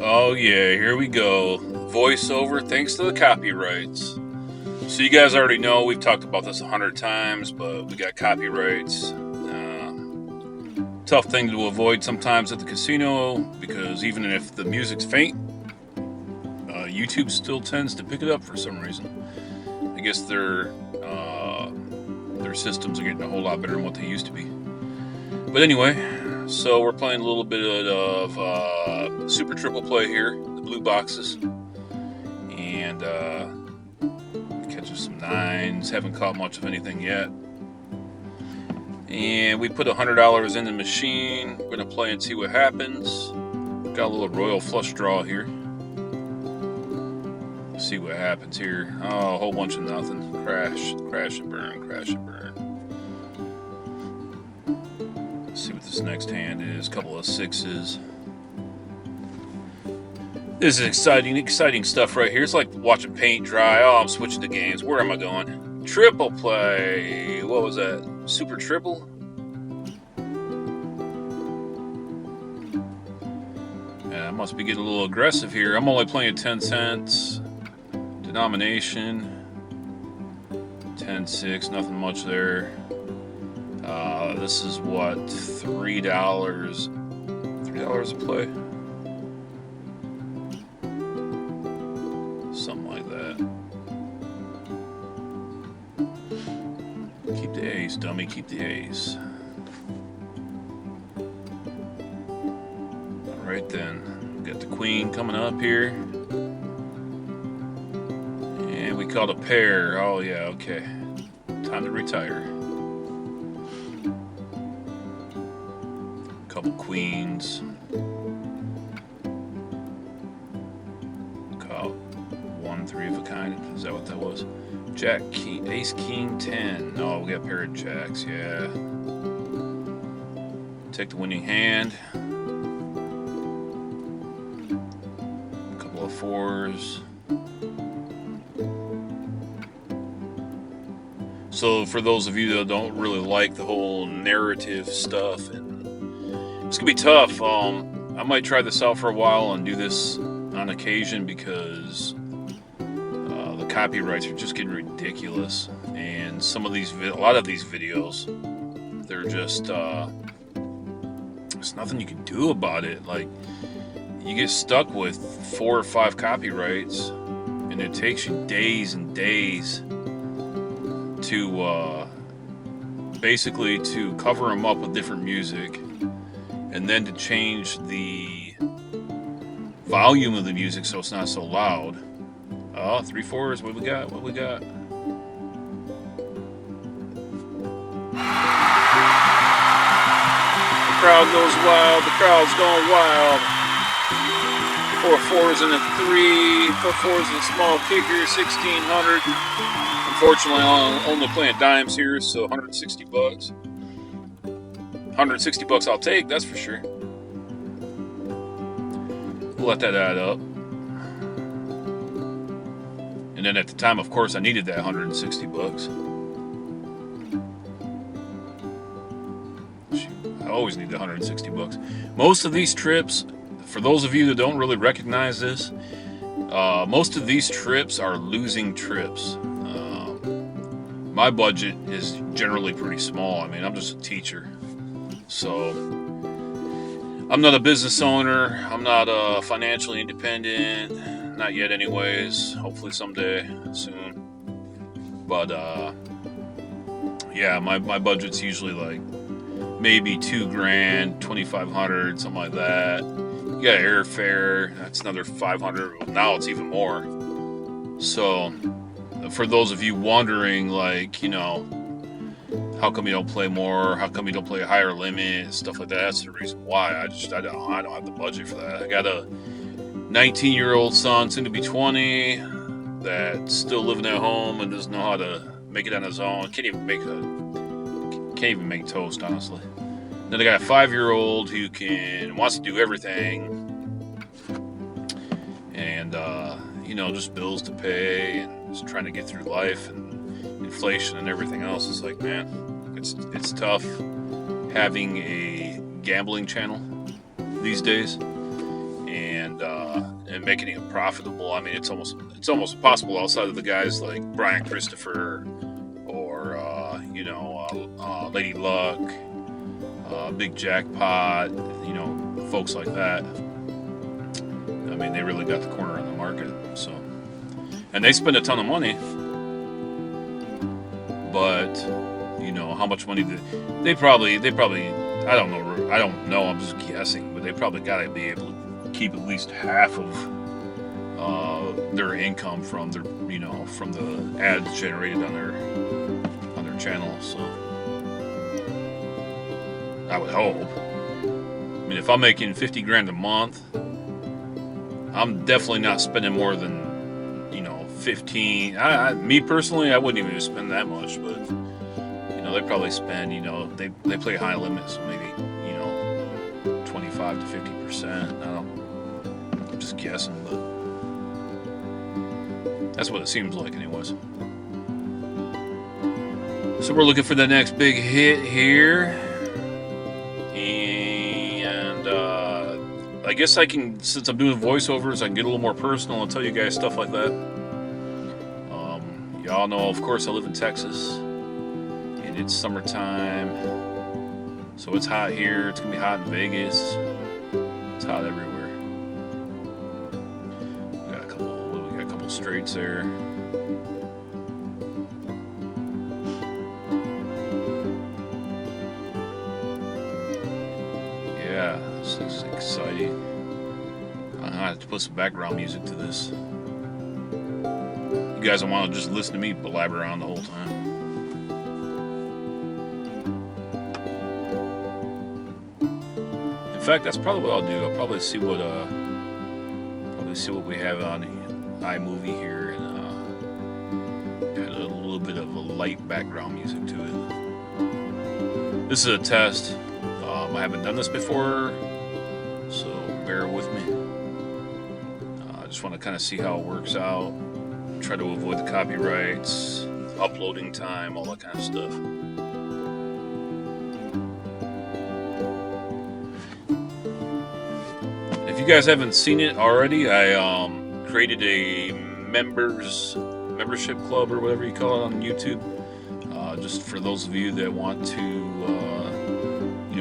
Oh yeah, here we go. Voiceover, thanks to the copyrights. So you guys already know we've talked about this 100 times, but we got copyrights. Tough thing to avoid sometimes at the casino because even if the music's faint, YouTube still tends to pick it up for some reason. I guess their systems are getting a whole lot better than what they used to be. But anyway, so we're playing a little bit of Super Triple Play here, the blue boxes, and catching some nines. Haven't caught much of anything yet. And we put $100 in the machine. We're gonna play and see what happens. Got a little royal flush draw here. See what happens here. Oh, a whole bunch of nothing. Crash, crash and burn, crash and burn. Let's see what this next hand is. Couple of sixes. This is exciting stuff right here. It's like watching paint dry. Oh, I'm switching the games. Where am I going? Triple play. What was that? Super triple? Yeah, I must be getting a little aggressive here. I'm only playing 10 cents. Denomination 10.6, nothing much there. This is what, $3 a play, something like that. Keep the ace, dummy, keep the ace. All right then, got the queen coming up here. We called a pair. Oh yeah, okay. Time to retire. Couple queens. Call one three of a kind. Is that what that was? Jack, king, ace, king, 10. Oh, we got a pair of jacks. Yeah. Take the winning hand. A couple of fours. So for those of you that don't really like the whole narrative stuff, and it's gonna be tough. I might try this out for a while and do this on occasion because the copyrights are just getting ridiculous, and a lot of these videos, they're just there's nothing you can do about it. Like, you get stuck with 4 or 5 copyrights, and it takes you days and days to basically to cover them up with different music, and then to change the volume of the music so it's not so loud. Oh, 3 4s. What we got? What we got? The crowd goes wild. The crowd's going wild. 4 4s and a 3. 4 4s and a small kicker. 1,600. Unfortunately, I'm only playing dimes here, so 160 bucks. 160 bucks I'll take, that's for sure. We'll let that add up. And then at the time, of course, I needed that 160 bucks. I always need the 160 bucks. Most of these trips, for those of you that don't really recognize this, most of these trips are losing trips. My budget is generally pretty small. I mean, I'm just a teacher. So I'm not a business owner. I'm not financially independent. Not yet anyways. Hopefully someday soon. But yeah, my budget's usually like maybe $2,000, $2,500, something like that. You got airfare, that's another $500. Now it's even more. So for those of you wondering, like, you know, how come you don't play more? How come you don't play a higher limit? Stuff like that. That's the reason why. I don't have the budget for that. I got a 19-year-old son, soon to be 20, that's still living at home and doesn't know how to make it on his own. Can't even make toast, honestly. Then I got a 5-year-old who wants to do everything, and you know, just bills to pay and just trying to get through life and inflation and everything else. It's like, man, it's tough having a gambling channel these days, and and making it profitable. I mean, it's almost impossible outside of the guys like Brian Christopher or Lady Luck, Big Jackpot, folks like that. I mean, they really got the corner on the market. So, and they spend a ton of money, but how much money they probably I don't know, I'm just guessing, but they probably got to be able to keep at least half of their income from their from the ads generated on their channel. So I would hope. I mean, if I'm making 50 grand a month, I'm definitely not spending more than 15. Me personally, I wouldn't even spend that much, but they probably spend, they play high limits, so maybe 25 to 50%. I'm just guessing, but that's what it seems like anyways. So we're looking for the next big hit here, and I guess I can, since I'm doing voiceovers, I can get a little more personal and tell you guys stuff like that. Y'all know, of course, I live in Texas, and it's summertime, so it's hot here. It's gonna be hot in Vegas. It's hot everywhere. We got a couple straights there. Yeah, this is exciting. I have to put some background music to this. You guys don't want to just listen to me blabber around the whole time. In fact, that's probably what I'll do. I'll probably see what we have on the iMovie here, and add a little bit of a light background music to it. This is a test. I haven't done this before, so bear with me. I just want to kind of see how it works out. Try to avoid the copyrights, uploading time, all that kind of stuff. If you guys haven't seen it already, I created a membership club or whatever you call it on YouTube. Just for those of you that want to,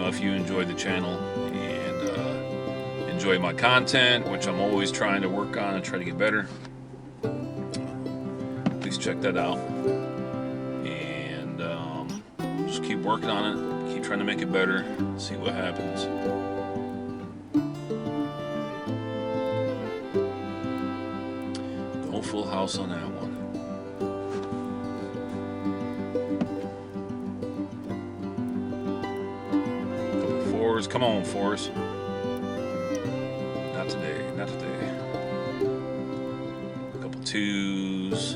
if you enjoy the channel and enjoy my content, which I'm always trying to work on and try to get better, please check that out. And just keep working on it, keep trying to make it better, see what happens. No full house on that one. Come on, fours. Not today, not today. A couple twos.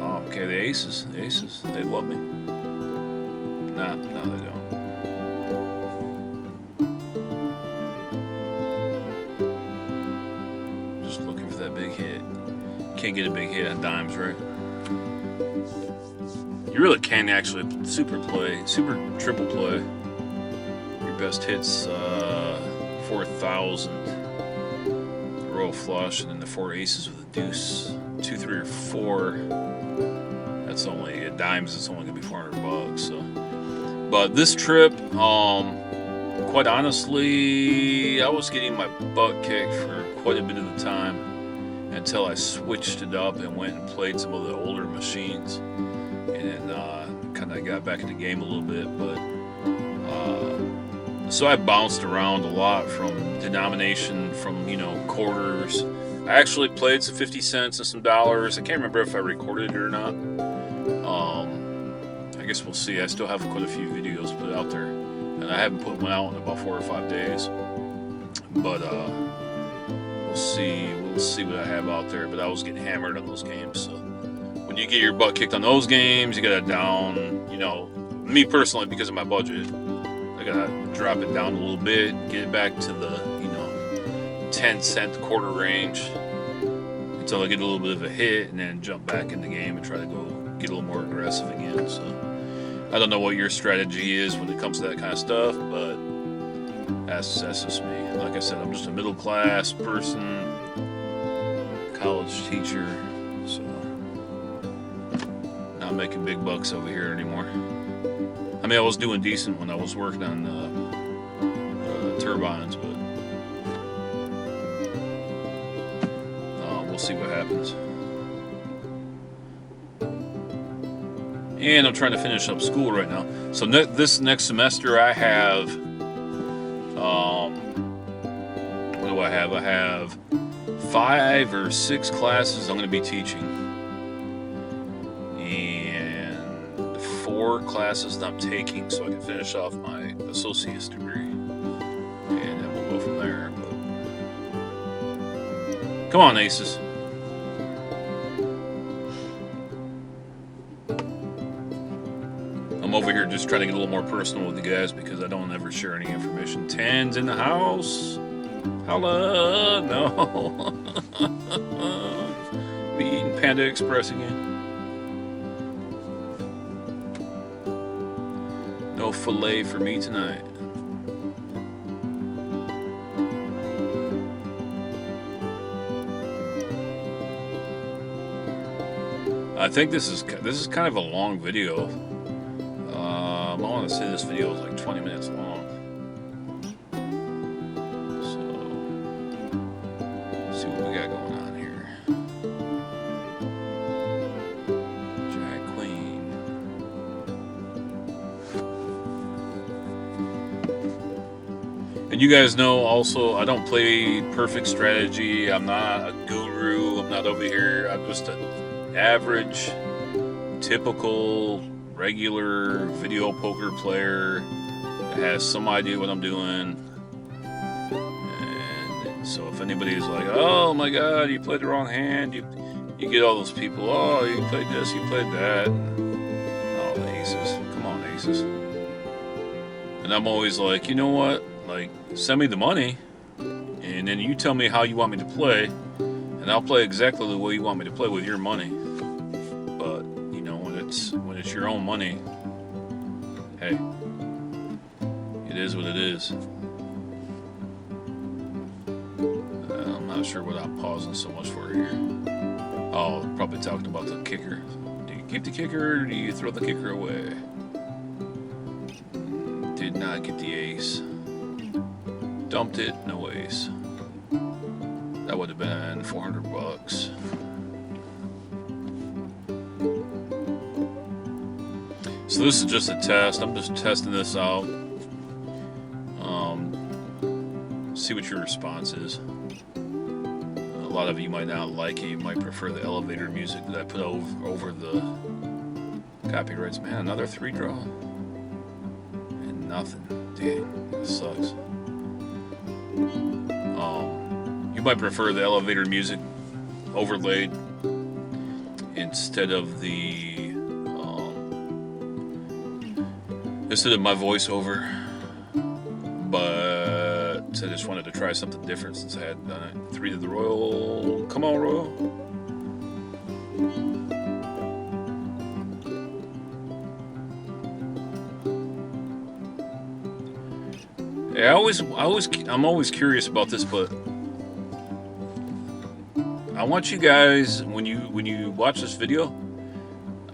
Oh, okay, the aces, they love me. No, they don't. Just looking for that big hit. Can't get a big hit on dimes, right? You really can actually super triple play. Your best hits 4,000, the royal flush, and then the four aces with a deuce, 2, 3, or 4. That's only at dimes. It's only gonna be $400. So, but this trip, quite honestly, I was getting my butt kicked for quite a bit of the time until I switched it up and went and played some of the older machines. And kind of got back in the game a little bit, but so I bounced around a lot from denomination, from quarters. I actually played some 50 cents and some dollars. I can't remember if I recorded it or not. I guess we'll see. I still have quite a few videos put out there, and I haven't put one out in about 4 or 5 days. But we'll see what I have out there. But I was getting hammered on those games, so. When you get your butt kicked on those games, you gotta down, me personally, because of my budget, I gotta drop it down a little bit, get it back to the, 10-cent quarter range until I get a little bit of a hit, and then jump back in the game and try to go get a little more aggressive again. So I don't know what your strategy is when it comes to that kind of stuff, but That's just me. Like I said, I'm just a middle class person, college teacher, so not making big bucks over here anymore. I mean, I was doing decent when I was working on turbines, but we'll see what happens. And I'm trying to finish up school right now. So this next semester I have, what do I have? I have 5 or 6 classes I'm going to be teaching. And 4 classes that I'm taking so I can finish off my associate's degree. And then we'll go from there. But come on, aces. I'm over here just trying to get a little more personal with you guys because I don't ever share any information. 10's in the house. Holla! No. Be eating Panda Express again. No filet for me tonight. I think this is kind of a long video. I want to say this video is like 20 minutes long. So, let's see what we got going on here. Jack Queen. And you guys know also, I don't play perfect strategy. I'm not a guru. I'm not over here. I'm just an average, typical, regular video poker player that has some idea what I'm doing. And so if anybody's like, oh my god, you played the wrong hand, you get all those people, oh, you played this, you played that. Oh, the aces. Come on, aces. And I'm always like, you know what? Like, send me the money, and then you tell me how you want me to play, and I'll play exactly the way you want me to play with your money. But when it's your own money, hey, it is what it is. I'm not sure what I'm pausing so much for here. Oh, probably talking about the kicker. Do you keep the kicker or do you throw the kicker away? Did not get the ace. Dumped it, no ace. That would have been $400. So this is just a test. I'm just testing this out. See what your response is. A lot of you might not like it. You might prefer the elevator music that I put over the copyrights. Man, another 3 draw. And nothing. Dang, that sucks. You might prefer the elevator music overlaid instead of my voiceover, but I just wanted to try something different since I hadn't done it. 3 to the Royal. Come on, Royal. Yeah, I'm always curious about this, but I want you guys, when you watch this video,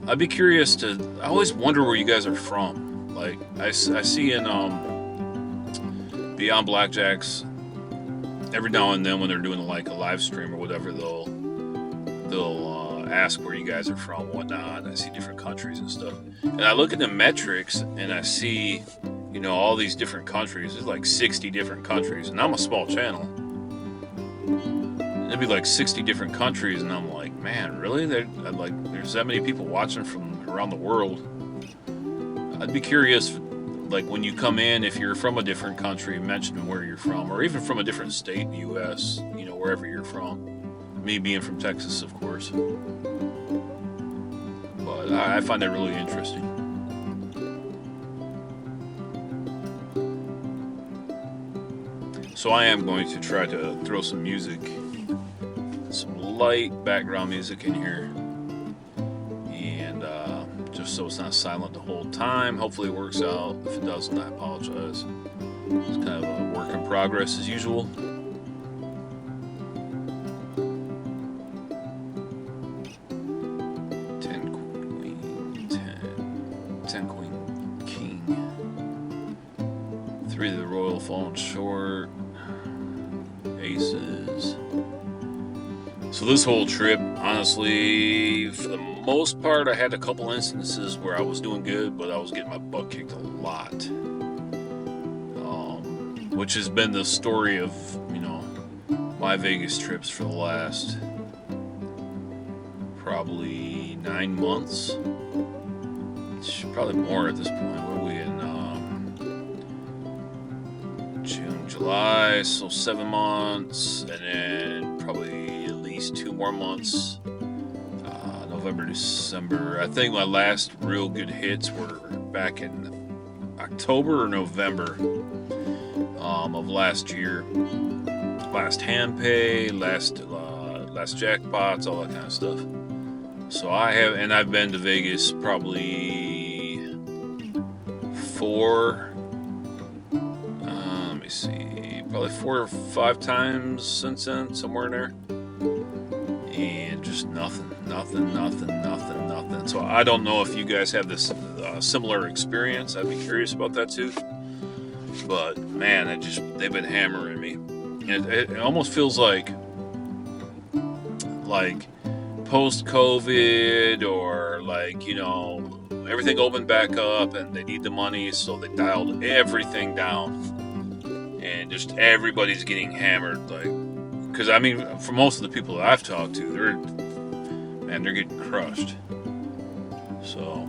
I'd be curious I always wonder where you guys are from. Like, I see in Beyond Blackjacks, every now and then when they're doing like a live stream or whatever, they'll ask where you guys are from, whatnot. I see different countries and stuff, and I look at the metrics and I see, all these different countries. There's like 60 different countries, and I'm a small channel. It'd be like 60 different countries, and I'm like, man, really? There's that many people watching from around the world. I'd be curious, like, when you come in, if you're from a different country, mention where you're from, or even from a different state in the U.S., wherever you're from. Me being from Texas, of course. But I find that really interesting. So I am going to try to throw some music, some light background music in here. And just so it's not silent the whole time. Hopefully it works out. If it doesn't, I apologize. It's kind of a work in progress as usual. Ten queen, king. 3 of the royal fallen short. Aces. So this whole trip, honestly, for the most part, I had a couple instances where I was doing good, but I was getting my butt kicked a lot. Which has been the story of, my Vegas trips for the last probably 9 months. Probably more at this point. What are we in? June, July, so 7 months, and then probably at least 2 more months. November, December. I think my last real good hits were back in October or November of last year. Last hand pay, last jackpots, all that kind of stuff. So I've been to Vegas probably 4. Let me see, probably 4 or 5 times since then, somewhere in there, and just nothing. So I don't know if you guys have this similar experience. I'd be curious about that too. But man, they've been hammering me. And it almost feels like post-COVID, or everything opened back up and they need the money, so they dialed everything down, and just everybody's getting hammered. Because for most of the people that I've talked to, they're getting crushed. So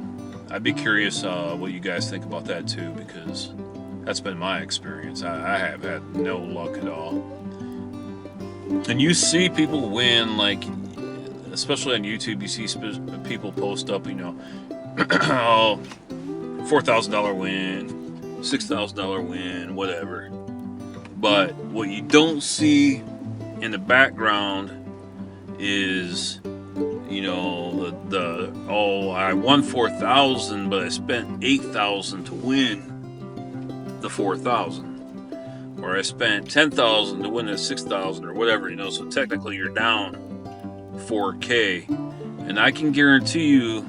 I'd be curious what you guys think about that too, because that's been my experience. I have had no luck at all. And you see people win, especially on YouTube, you see people post up, $4,000 win, $6,000 win, whatever. But what you don't see in the background is, I won 4,000, but I spent 8,000 to win the 4,000. Or I spent 10,000 to win the 6,000 or whatever, so technically you're down 4K. And I can guarantee you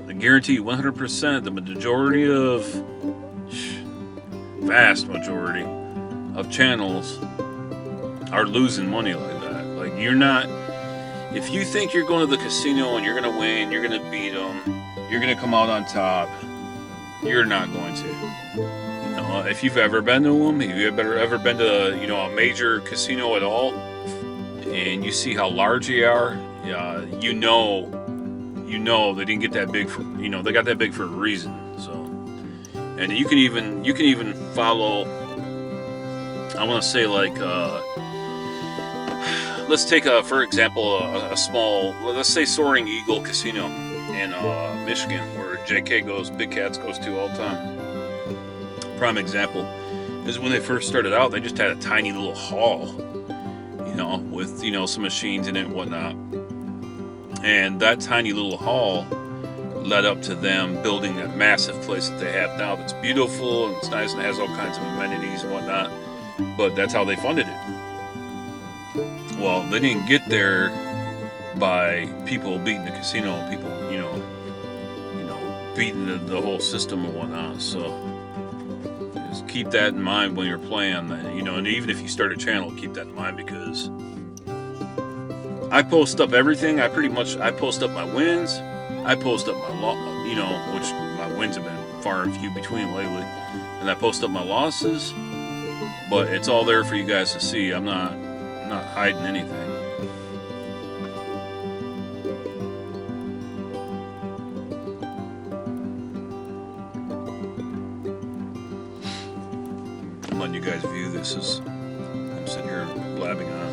100%, the vast majority of channels are losing money like that. If you think you're going to the casino and you're going to win, you're going to beat them, you're going to come out on top, you're not going to. If you've ever been to them, if you've ever been to a major casino at all, and you see how large they are, they didn't get that big for they got that big for a reason. So, and you can even follow. I want to say let's take for example a small, let's say Soaring Eagle Casino in Michigan, where Big Cats goes to all the time. Prime example is when they first started out, they just had a tiny little hall, with some machines in it and whatnot. And that tiny little hall led up to them building that massive place that they have now. That's beautiful and it's nice and has all kinds of amenities and whatnot. But that's how they funded it. Well, they didn't get there by people beating the casino, people, beating the whole system and whatnot. So just keep that in mind when you're playing, and even if you start a channel, keep that in mind, because I post up everything. I post up my wins. I post up my which my wins have been far and few between lately, and I post up my losses. But it's all there for you guys to see. I'm not hiding anything. I'm letting you guys view this as I'm sitting here blabbing on,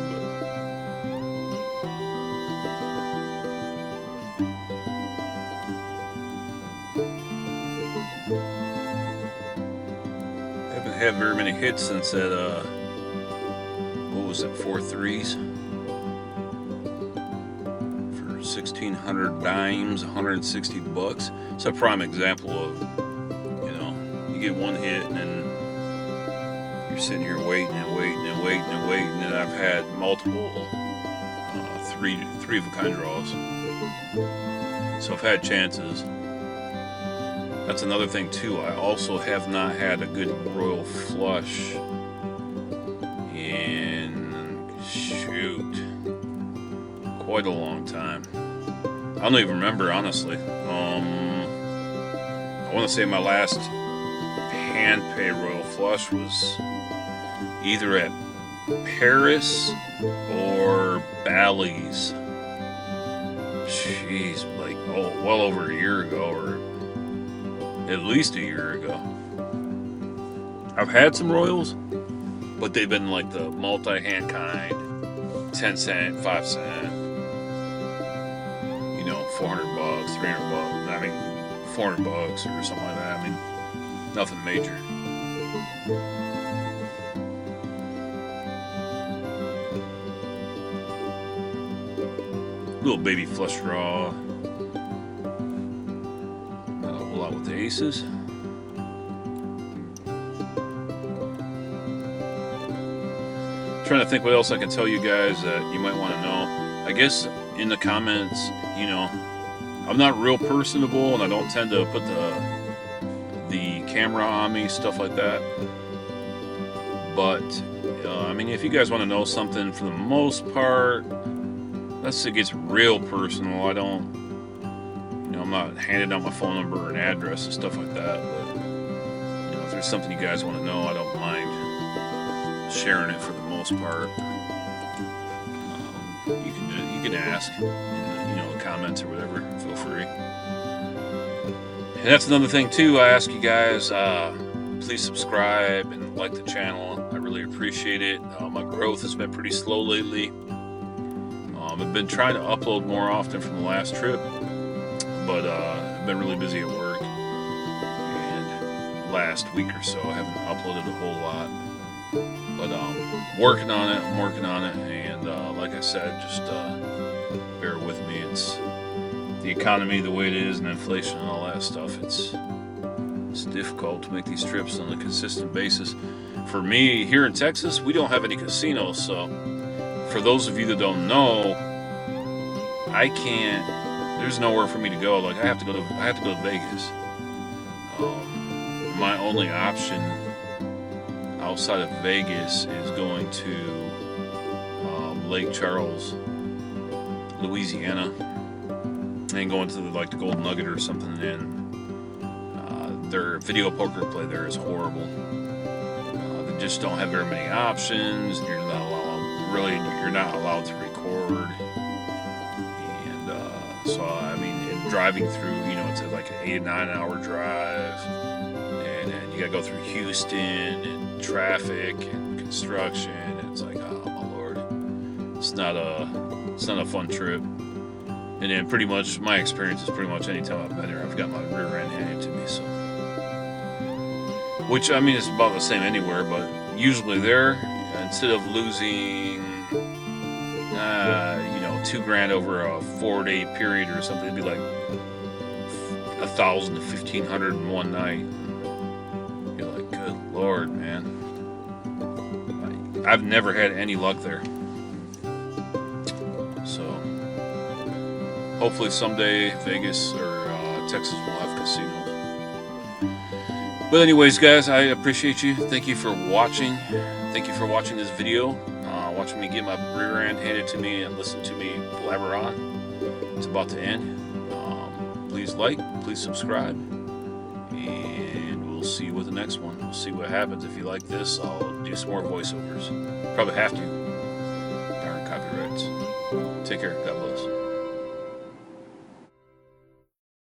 have very many hits since that what was it, 4 3s for 1,600 dimes, $160. It's a prime example of, you get one hit and then you're sitting here waiting and waiting and waiting and waiting, and I've had multiple three of a kind draws. So I've had chances. That's another thing too. I also have not had a good royal flush in, shoot, quite a long time. I don't even remember, honestly. I want to say my last hand pay royal flush was either at Paris or Bally's. Jeez, like, well over a year ago, or at least a year ago. I've had some royals, but they've been like the multi-hand kind, 10 cent, 5 cent, you know, $400, $300. I mean, $400 or something like that. I mean, nothing major. Little baby flush draw. Not a whole lot with the aces. Trying to think what else I can tell you guys that you might want to know. I guess in the comments, you know, I'm not real personable, and I don't tend to put the camera on me, stuff like that. But I mean, if you guys want to know something, for the most part, unless it gets real personal, I don't, you know, I'm not handing out my phone number and address and stuff like that. But you know, if there's something you guys want to know, I don't mind sharing it for the most part. You can ask in the, you know, comments or whatever. Feel free. And that's another thing too. I ask you guys, please subscribe and like the channel. I really appreciate it. My growth has been pretty slow lately. I've been trying to upload more often from the last trip, but I've been really busy at work, and last week or so I haven't uploaded a whole lot. But I'm working on it, and like I said, just bear with me. It's the economy the way it is, and inflation and all that stuff. It's difficult to make these trips on a consistent basis. For me, here in Texas, we don't have any casinos, so for those of you that don't know, I can't. There's nowhere for me to go. Like I have to go to Vegas. My only option outside of Vegas is going to Lake Charles, Louisiana, and going to like the Gold Nugget or something. And their video poker play there is horrible. They just don't have very many options. You're not allowed to record. And so I mean, driving through, you know, it's like an 8 or 9 hour drive, and you gotta go through Houston and traffic and construction. And it's like, oh my lord, it's not a fun trip. And then pretty much my experience is pretty much anytime I've been there, I've got my rear end handed to me. So, which I mean, it's about the same anywhere, but usually there, instead of losing, you know, $2,000 over a 4-day period or something, it'd be like $1,000 to $1,500 in one night. You're like, good lord, man. I've never had any luck there. So hopefully someday Vegas or Texas will have casinos. But anyways, guys, I appreciate you. Thank you for watching. Thank you for watching this video. Watching me get my rear end handed to me and listen to me blabber on. It's about to end. Please like, please subscribe, and we'll see you with the next one. We'll see what happens. If you like this, I'll do some more voiceovers. Probably have to. Darn copyrights. Take care. God bless.